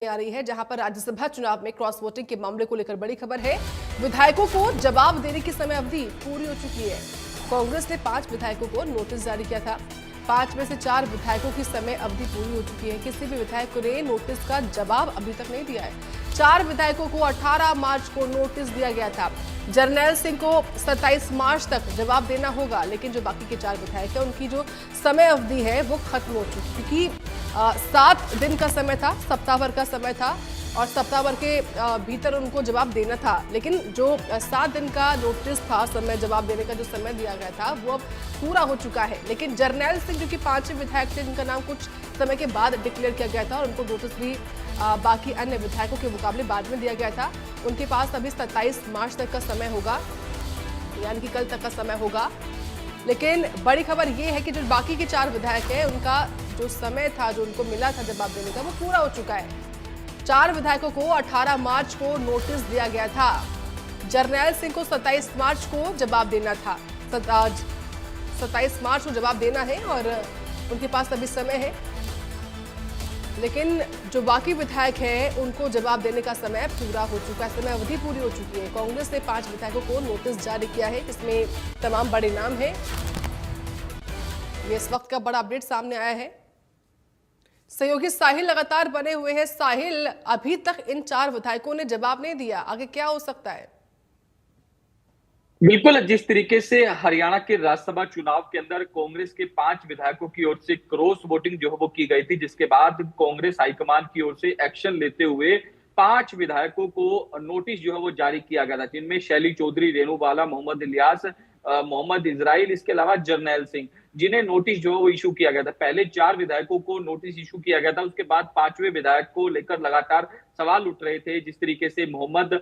आ रही है जहां पर राज्यसभा चुनाव में क्रॉस वोटिंग के मामले को लेकर बड़ी खबर है। विधायकों को जवाब देने की समय अवधि पूरी हो चुकी है। कांग्रेस ने 5 विधायकों को नोटिस जारी किया था। 5 में से 4 विधायकों की समय अवधि पूरी हो चुकी है। किसी भी विधायक ने नोटिस का जवाब अभी तक नहीं दिया है। 4 विधायकों को 18 मार्च को नोटिस दिया गया था। जरनैल सिंह को 27 मार्च तक जवाब देना होगा, लेकिन जो बाकी के 4 विधायक हैं उनकी जो समय अवधि है वो खत्म हो चुकी, क्योंकि 7 दिन का समय था, सप्ताह भर का समय था और सप्ताह भर के भीतर उनको जवाब देना था। लेकिन जो 7 दिन का नोटिस था, समय जवाब देने का जो समय दिया गया था वो अब पूरा हो चुका है। लेकिन जरनैल सिंह जो कि 5 विधायक थे जिनका नाम कुछ समय के बाद डिक्लेयर किया गया था और उनको नोटिस भी बाकी अन्य विधायकों के मुकाबले बाद में दिया गया था, उनके पास अभी 27 मार्च तक का समय होगा, यानी कि कल तक का समय होगा। लेकिन बड़ी खबर ये है कि जो बाकी के 4 विधायक हैं उनका जो समय था, जो उनको मिला था जवाब देने का, वो पूरा हो चुका है। 4 विधायकों को 18 मार्च को नोटिस दिया गया था। जरनैल सिंह को 27 मार्च को जवाब देना था। 27 मार्च को जवाब देना है और उनके पास अभी समय है। लेकिन जो बाकी विधायक हैं उनको जवाब देने का समय पूरा हो चुका है, समय अवधि पूरी हो चुकी है। कांग्रेस ने 5 विधायकों को नोटिस जारी किया है, इसमें तमाम बड़े नाम हैं। ये इस वक्त का बड़ा अपडेट सामने आया है। सहयोगी साहिल लगातार बने हुए हैं। साहिल, अभी तक इन 4 विधायकों ने जवाब नहीं दिया, आगे क्या हो सकता है? बिल्कुल, जिस तरीके से हरियाणा के राज्यसभा चुनाव के अंदर कांग्रेस के 5 विधायकों की ओर से क्रॉस वोटिंग जो है वो की गई थी, जिसके बाद कांग्रेस हाईकमान की ओर से एक्शन लेते हुए 5 विधायकों को नोटिस जो है वो जारी किया गया था, जिनमें शैली चौधरी, रेणु बाला, मोहम्मद इलियास, मोहम्मद इजराइल, इसके अलावा जरनैल सिंह, जिन्हें नोटिस जो है वो इशू किया गया था। पहले 4 विधायकों को नोटिस इशू किया गया था, उसके बाद 5वें विधायक को लेकर लगातार सवाल उठ रहे थे। जिस तरीके से मोहम्मद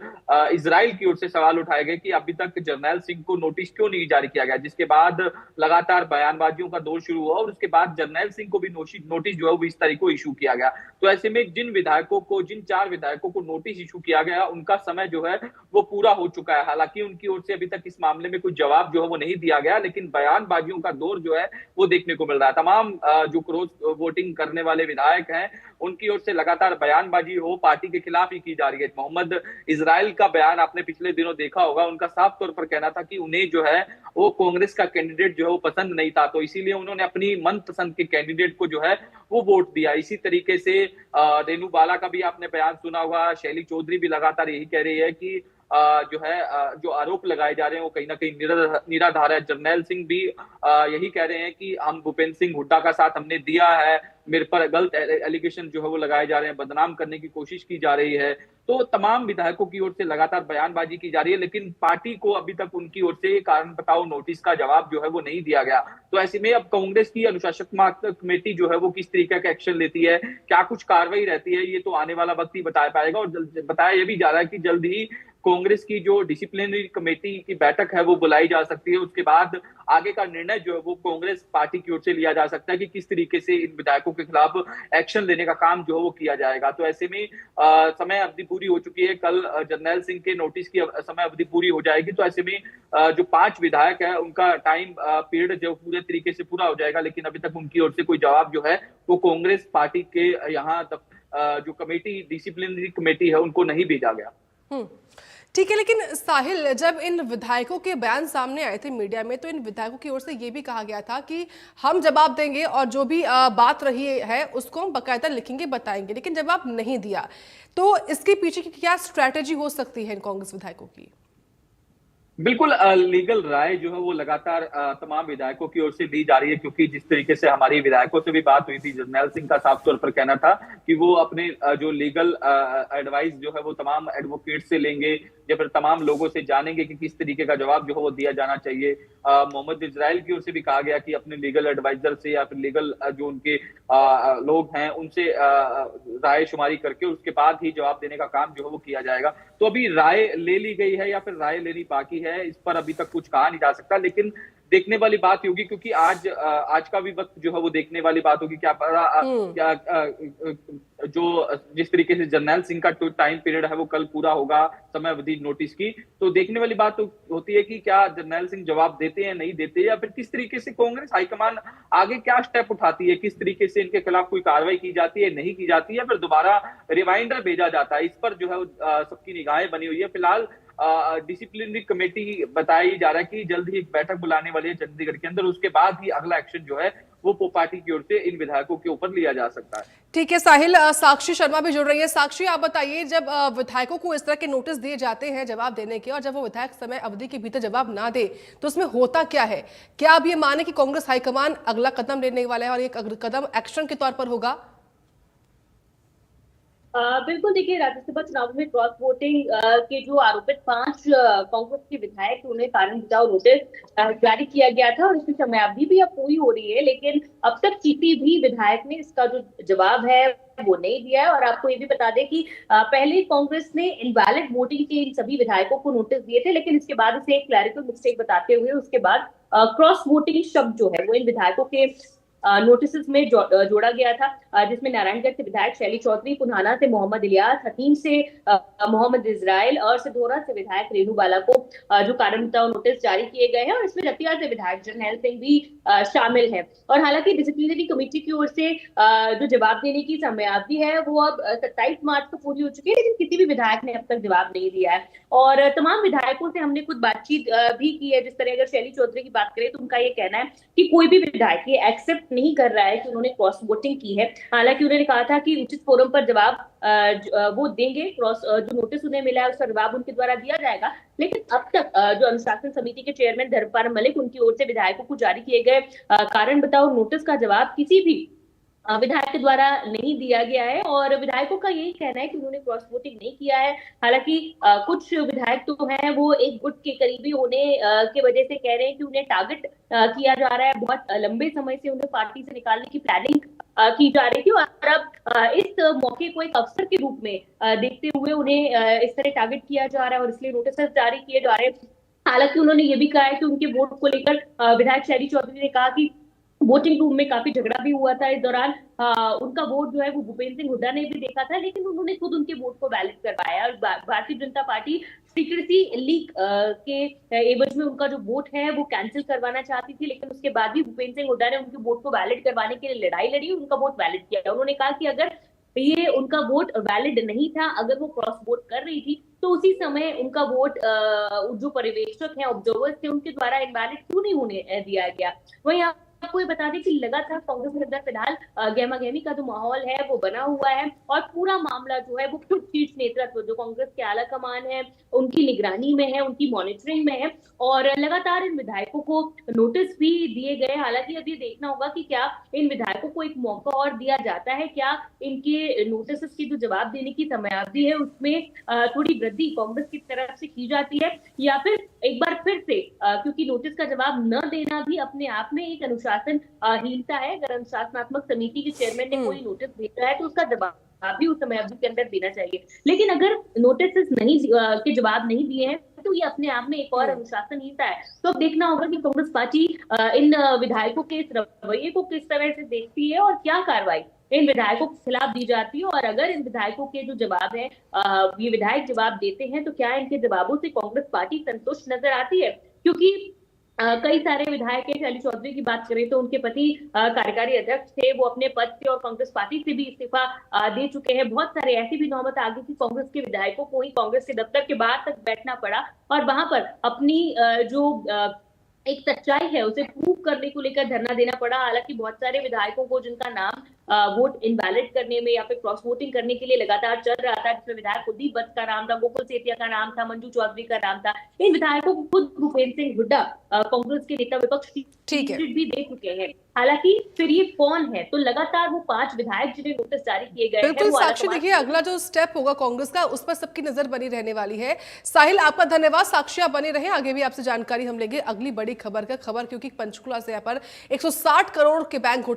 इजराइल की ओर से सवाल उठाए गए कि अभी तक जरनैल सिंह को नोटिस क्यों नहीं जारी किया गया, जिसके बाद लगातार बयानबाजियों का दौर शुरू हुआ और उसके बाद जरनैल सिंह को भी नोटिस जो है वो 20 तारीख को इशू किया गया। तो ऐसे में जिन 4 विधायकों को नोटिस इशू किया गया, उनका समय जो है वो पूरा हो चुका है। हालांकि उनकी ओर से अभी तक इस मामले में कोई जवाब जो है वो नहीं दिया गया, लेकिन बयानबाजियों का दौर जो है वो देखने को मिल रहा है। तमाम जो क्रॉस वोटिंग करने वाले विधायक हैं, उनकी ओर से लगातार बयानबाजी हो पार्टी के खिलाफ ही की जा रही है। मोहम्मद इजराइल का बयान आपने पिछले दिनों देखा होगा, उनका साफ तौर पर कहना था कि उन्हें जो है वो कांग्रेस का कैंडिडेट जो है वो पसंद नहीं था, तो इसीलिए उन्होंने अपनी मनपसंद के कैंडिडेट को जो है वो वोट दिया। इसी तरीके से रेणु बाला का भी आपने बयान सुना होगा। शैली चौधरी भी लगातार यही कह रही है कि जो है जो आरोप लगाए जा रहे हैं वो कहीं ना कहीं निराधार है। जरनैल सिंह भी यही कह रहे हैं कि हम भूपेंद्र सिंह हुड्डा का साथ हमने दिया है, मेरे पर गलत एलिगेशन जो है वो लगाए जा रहे हैं, बदनाम करने की कोशिश की जा रही है। तो तमाम विधायकों की ओर से लगातार बयानबाजी की जा रही है, लेकिन पार्टी को अभी तक उनकी ओर से कारण बताओ नोटिस का जवाब जो है वो नहीं दिया गया। तो ऐसे में अब कांग्रेस की अनुशासनात्मक कमेटी जो है वो किस तरीके का एक्शन लेती है, क्या कुछ कार्रवाई रहती है, ये तो आने वाला वक्त ही बता पाएगा। और बताया यह भी जा रहा है कि जल्द ही कांग्रेस की जो डिसिप्लिनरी कमेटी की बैठक है वो बुलाई जा सकती है। उसके बाद आगे का निर्णय जो है वो कांग्रेस पार्टी की ओर से लिया जा सकता है कि किस तरीके से इन विधायकों के खिलाफ एक्शन लेने का काम जो है वो किया जाएगा। तो ऐसे में समय अवधि पूरी हो चुकी है। कल जरनैल सिंह के नोटिस की समय अवधि पूरी हो जाएगी। तो ऐसे में जो 5 विधायक है उनका टाइम पीरियड जो पूरे तरीके से पूरा हो जाएगा, लेकिन अभी तक उनकी ओर से कोई जवाब जो है वो कांग्रेस पार्टी के यहाँ तक जो कमेटी डिसिप्लिनरी कमेटी है उनको नहीं भेजा गया। ठीक है, लेकिन साहिल, जब इन विधायकों के बयान सामने आए थे मीडिया में, तो इन विधायकों की ओर से ये भी कहा गया था कि हम जवाब देंगे और जो भी बात रही है उसको हम बाकायदा लिखेंगे, बताएंगे, लेकिन जवाब नहीं दिया। तो इसके पीछे की क्या स्ट्रैटेजी हो सकती है इन कांग्रेस विधायकों की? बिल्कुल, लीगल राय जो है वो लगातार तमाम विधायकों की ओर से दी जा रही है, क्योंकि जिस तरीके से हमारी विधायकों से भी बात हुई थी, जरनैल सिंह का साफ तौर पर कहना था कि वो अपने जो लीगल एडवाइस जो है वो तमाम एडवोकेट से लेंगे या फिर तमाम लोगों से जानेंगे कि किस तरीके का जवाब जो है वो दिया जाना चाहिए। मोहम्मद इजराइल की ओर से भी कहा गया कि अपने लीगल एडवाइजर से या फिर लीगल जो उनके लोग हैं उनसे राय शुमारी करके उसके बाद ही जवाब देने का काम जो है वो किया जाएगा। तो अभी राय ले ली गई है या फिर राय लेनी बाकी है, इस पर अभी तक कुछ कहा नहीं जा सकता, लेकिन देखने वाली बात होगी, क्योंकि आज का भी वक्त जो है वो देखने वाली बात होगी। क्या जो जिस तरीके से जर्नैल सिंह का टाइम पीरियड है वो कल पूरा होगा समय अवधि नोटिस की, तो देखने वाली बात तो होती है कि क्या जर्नैल सिंह जवाब देते हैं, नहीं देते, या फिर किस तरीके से कांग्रेस हाईकमान आगे क्या स्टेप उठाती है, किस तरीके से इनके खिलाफ कोई कार्रवाई की जाती है, नहीं की जाती है, फिर दोबारा रिमाइंडर भेजा जाता है। इस पर जो है सबकी निगाहें बनी हुई है। फिलहाल डिसिप्लिनरी कमेटी बताई जा रहा है कि जल्द ही एक बैठक बुलाने वाली है चंडीगढ़ के अंदर, उसके बाद ही अगला एक्शन जो है वो पार्टी की ओर से इन विधायकों के ऊपर लिया जा सकता है। ठीक है साहिल, साक्षी शर्मा भी जुड़ रही है। साक्षी, आप बताइए, जब विधायकों को इस तरह के नोटिस दिए जाते हैं जवाब देने के, और जब वो विधायक समय अवधि के भीतर जवाब ना दे तो उसमें होता क्या है? क्या आप ये माने कि कांग्रेस हाईकमान अगला कदम लेने वाला है और ये कदम एक्शन के तौर पर होगा? बिल्कुल, देखिए, राज्यसभा चुनाव में क्रॉस वोटिंग के जो आरोपित 5 कांग्रेस के विधायक, उन्हें कारण बताओ नोटिस जारी किया गया था और इसकी समयावधि भी अब पूरी हो रही है, लेकिन अब तक किसी भी विधायक ने इसका जो जवाब है वो नहीं दिया है। और आपको ये भी बता दें कि पहले कांग्रेस ने इनवैलिड वोटिंग के इन सभी विधायकों को नोटिस दिए थे, लेकिन इसके बाद इसे एक क्लैरिकल मिस्टेक बताते हुए उसके बाद क्रॉस वोटिंग शब्द जो है वो इन विधायकों के नोटिस में जोड़ा गया था, जिसमें नारायणगढ़ से विधायक शैली चौधरी, पुन्हाना से मोहम्मद इलियास, हकीम से मोहम्मद इजराइल और सिधोरा से विधायक रेणु बाला को जो कारण बताओ नोटिस जारी किए गए हैं, और इसमें रतिया से विधायक जर्नैल सिंह भी शामिल है। और हालांकि डिसिप्लिनरी कमेटी की ओर से जो जवाब देने की समयावधि है वो अब 27 मार्च को पूरी हो चुकी है, लेकिन किसी भी विधायक ने अब तक जवाब नहीं दिया है। और तमाम विधायकों से हमने खुद बातचीत भी की है। जिस तरह अगर शैली चौधरी की बात करें तो उनका ये कहना है कि कोई भी विधायक ये एक्सेप्ट नहीं कर रहा है कि उन्होंने क्रॉस वोटिंग की है। हालांकि उन्होंने कहा था कि उचित फोरम पर जवाब वो देंगे, क्रॉस जो नोटिस उन्हें मिला है उसका जवाब उनके द्वारा दिया जाएगा। लेकिन अब तक जो अनुशासन समिति के चेयरमैन धर्मपाल मलिक, उनकी ओर से विधायकों को जारी किए गए कारण बताओ नोटिस का जवाब किसी भी विधायक के द्वारा नहीं दिया गया है। और विधायकों का यही कहना है कि उन्होंने क्रॉस वोटिंग नहीं किया है। हालांकि कुछ विधायक तो हैं वो एक गुट के करीबी होने की वजह से कह रहे हैं कि उन्हें टारगेट किया जा रहा है, बहुत लंबे समय से उन्हें पार्टी से निकालने की प्लानिंग की जा रही थी, और अब इस मौके को एक अवसर के रूप में देखते हुए उन्हें इस तरह टारगेट किया जा रहा है और इसलिए नोटिस जारी किए जा रहे हैं। हालांकि उन्होंने ये भी कहा है कि उनके वोट को लेकर विधायक शैली चौधरी ने कहा कि वोटिंग रूम में काफी झगड़ा भी हुआ था। इस दौरान उनका वोट जो है वो भूपेंद्र सिंह हुड्डा ने भी देखा था, लेकिन उन्होंने खुद उनके वोट को वैलिड करवाया। और Bharatiya Janata party secrecy leak के एवज में उनका जो वोट है वो कैंसिल करवाना चाहती थी, लेकिन उसके बाद भी भूपेंद्र सिंह हुड्डा ने उनके वोट को वैलिड करवाने के लिए लड़ाई लड़ी, उनका वोट वैलिड किया। उन्होंने कहा कि अगर ये उनका वोट वैलिड नहीं था, अगर वो क्रॉस वोट कर रही थी, तो उसी समय उनका वोट जो पर्यवेक्षक हैं, ऑब्जर्वर्स थे, उनके द्वारा इनवैलिड क्यों नहीं होने दिया गया। वहीं आपको ये बता दें कि लगातार कांग्रेस के अंदर फिलहाल गहमा गहमी का जो माहौल है वो बना हुआ है, और पूरा मामला जो है वो खुद शीर्ष नेतृत्व जो कांग्रेस के आला कमान है उनकी निगरानी में है, उनकी मॉनिटरिंग में है, और लगातार इन विधायकों को नोटिस भी दिए गए। हालांकि अब ये देखना होगा कि क्या इन विधायकों को एक मौका और दिया जाता है, क्या इनके नोटिस की जो जवाब देने की समयावधि है उसमें थोड़ी वृद्धि कांग्रेस की तरफ से की जाती है, या फिर एक बार फिर से क्योंकि नोटिस का जवाब न देना भी अपने आप में एक अनुशासनहीनता है। अगर अनुशासनात्मक समिति के चेयरमैन ने कोई नोटिस भेजा है तो उसका जवाब भी उस समयावधि के अंदर देना चाहिए, लेकिन अगर नोटिस नहीं के जवाब नहीं दिए हैं तो ये अपने आप में एक और अनुशासनहीनता है। तो अब देखना होगा कि कांग्रेस पार्टी इन विधायकों के इस रवैये को किस तरह से देखती है और क्या कार्रवाई इन विधायकों के खिलाफ दी जाती है, और अगर इन विधायकों के जो जवाब है ये विधायक जवाब देते हैं तो क्या इनके जवाबों से कांग्रेस पार्टी संतुष्ट नजर आती है। क्योंकि कई सारे विधायक है, शैली चौधरी की बात करें तो उनके पति कार्यकारी अध्यक्ष थे, वो अपने पद से और कांग्रेस पार्टी से भी इस्तीफा दे चुके हैं। बहुत सारे ऐसी भी नौबत आ गई थी कांग्रेस के विधायकों को ही कांग्रेस के दफ्तर के बाहर तक बैठना पड़ा, और वहां पर अपनी जो एक सच्चाई है उसे प्रूव करने को लेकर धरना देना पड़ा। हालांकि बहुत सारे विधायकों को जिनका नाम वोट इनवैलिड करने में या फिर क्रॉस वोटिंग करने के लिए लगातार चल रहा था, जिसमें विधायक कुलदीप वत्स का नाम था, गोकुल सेतिया का नाम था, मंजू चौधरी का नाम था, इन विधायकों को खुद भूपेंद्र सिंह हुड्डा कांग्रेस के नेता विपक्ष भी दे चुके हैं। हालांकि फिर ये कौन है, तो लगातार वो 5 विधायक जिन्हें नोटिस जारी किए गए बिल्कुल साक्षी, देखिए अगला जो स्टेप होगा कांग्रेस का उस पर सबकी नजर बनी रहने वाली है। साहिल, आपका धन्यवाद। साक्षी, आप बने रहे, आगे भी आपसे जानकारी हम लेंगे अगली बड़ी खबर क्योंकि पंचकुला से यहाँ पर 160 करोड़ के बैंक